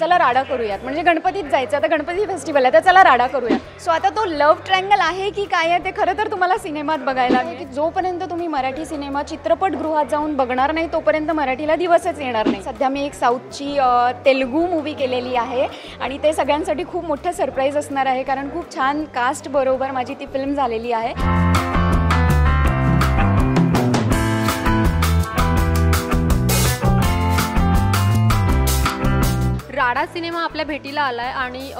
चला राडा करूयात, म्हणजे गणपतीत जायचं, आता गणपती फेस्टिवल आहे तर चला राडा करूयात. सो आता तो लव्ह ट्रँगल आहे की काय आहे ते खरं तर तुम्हाला सिनेमात बघायला की जोपर्यंत तुम्ही मराठी सिनेमा चित्रपटगृहात जाऊन बघणार नाही तोपर्यंत मराठीला दिवसच येणार नाही. सध्या मी एक साऊथची तेलुगू मूवी केलेली आहे आणि ते सगळ्यांसाठी खूप मोठं सरप्राईज असणार आहे, कारण खूप छान कास्ट बरोबर माझी ती फिल्म झालेली आहे. राडा सिनेमा आपल्या भेटीला आला आहे आणि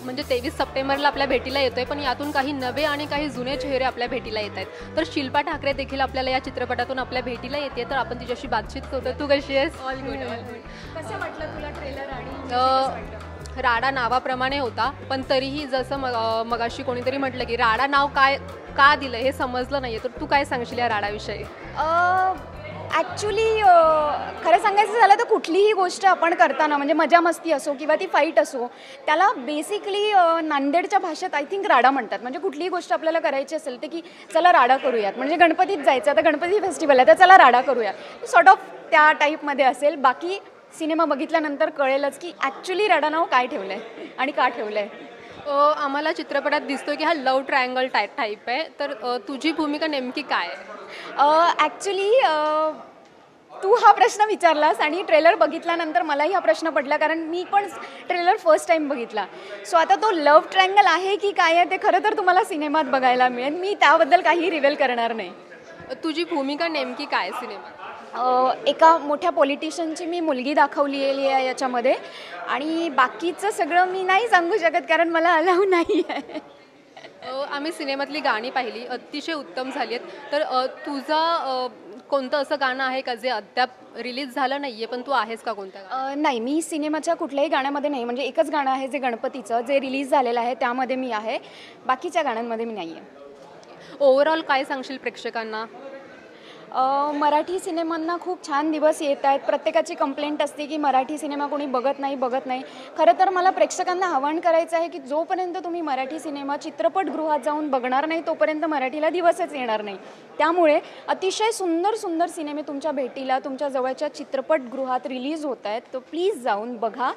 म्हणजे 23 सप्टेंबरला आपल्या भेटीला येतो आहे, पण यातून काही नवे आणि काही जुने चेहरे आपल्या भेटीला येत आहेत. तर शिल्पा ठाकरे देखील आपल्याला या चित्रपटातून आपल्या भेटीला येते, तर आपण तिच्याशी बातचीत करतो. तू कशी आहेस? All good. कसं वाटलं तुला ट्रेलर? आणि राडा नावाप्रमाणे होता, पण तरीही जसं मगाशी कोणीतरी म्हटलं की राडा नाव का दिलं हे समजलं नाही आहे, तर तू काय सांगशील या राडाविषयी? ॲक्च्युली खरं सांगायचं झालं तर कुठलीही गोष्ट आपण करताना म्हणजे मजा मस्ती असो किंवा ती फाईट असो, त्याला बेसिकली नांदेडच्या भाषेत आय थिंक राडा म्हणतात. म्हणजे कुठलीही गोष्ट आपल्याला करायची असेल तर की चला राडा करूयात, म्हणजे गणपतीत जायचं, आता गणपती फेस्टिवल आहे तर चला राडा करूयात, सॉर्ट ऑफ त्या टाईपमध्ये असेल. बाकी सिनेमा बघितल्यानंतर कळेलच की ॲक्च्युली राडा नाव काय ठेवलं आहे आणि का ठेवलं आहे. आम्हाला चित्रपटात दिसतो की हा लव्ह ट्रायंगल टाईप आहे, तर तुझी भूमिका नेमकी काय आहे? ॲक्च्युली तू हा प्रश्न विचारलास आणि ट्रेलर बघितल्यानंतर मलाही हा प्रश्न पडला, कारण मी पण ट्रेलर फर्स्ट टाईम बघितला. सो आता तो लव्ह ट्रँगल आहे की काय आहे ते खरं तर तुम्हाला सिनेमात बघायला मिळेल. मी त्याबद्दल काही रिव्हील करणार नाही. तुझी भूमिका नेमकी काय सिनेमात? एका मोठ्या पॉलिटिशियनची मी मुलगी दाखवलेली आहे याच्यामध्ये, आणि बाकीचं सगळं मी नाही सांगू शकत कारण मला अलाऊ नाही आहे. आम्ही सिनेमातली गाणी पाहिली, अतिशय उत्तम झाली आहेत. तर तुझं कोणतं असं गाणं आहे का जे अद्याप रिलीज झालं नाही आहे पण तू आहेस का कोणत्या? नाही, मी सिनेमाच्या कुठल्याही गाण्यामध्ये नाही. म्हणजे एकच गाणं आहे जे गणपतीचं जे रिलीज झालेलं आहे त्यामध्ये मी आहे, बाकीच्या गाण्यांमध्ये मी नाही आहे. ओव्हरऑल काय सांगशील प्रेक्षकांना? मराठी सिनेमांना खूप छान दिवस येत आहेत. प्रत्येकाची कंप्लेंट असते की मराठी सिनेमा कोणी बघत नाही. खरं तर मला प्रेक्षकांना आवाहन करायचं आहे की जोपर्यंत तुम्ही मराठी सिनेमा चित्रपटगृहात जाऊन बघणार नाही तोपर्यंत मराठीला दिवसच येणार नाही. त्यामुळे अतिशय सुंदर सुंदर सिनेमे तुमच्या भेटीला तुमच्या जवळच्या चित्रपटगृहात रिलीज होत आहेत, तर प्लीज जाऊन बघा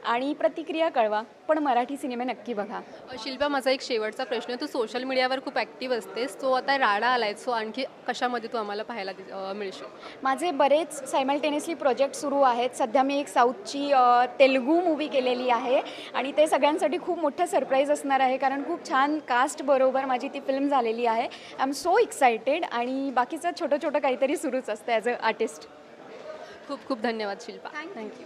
आणि प्रतिक्रिया कळवा, पण मराठी सिनेमे नक्की बघा. शिल्पा, माझा एक शेवटचा प्रश्न, तू सोशल मीडियावर खूप ॲक्टिव्ह असतेस, सो आता राडा आलाय, सो आणखी कशामध्ये तू आम्हाला पाहायला मिळशील? माझे बरेच सायमल्टेनियसली प्रोजेक्ट सुरू आहेत. सध्या मी एक साऊथची तेलुगू मूवी केलेली आहे आणि ते सगळ्यांसाठी खूप मोठं सरप्राईज असणार आहे, कारण खूप छान कास्ट बरोबर माझी ती फिल्म झालेली आहे. आय एम सो एक्सायटेड, आणि बाकीचं छोटं काहीतरी सुरूच असतं ॲज अ आर्टिस्ट. खूप खूप धन्यवाद शिल्पा. थँक्यू.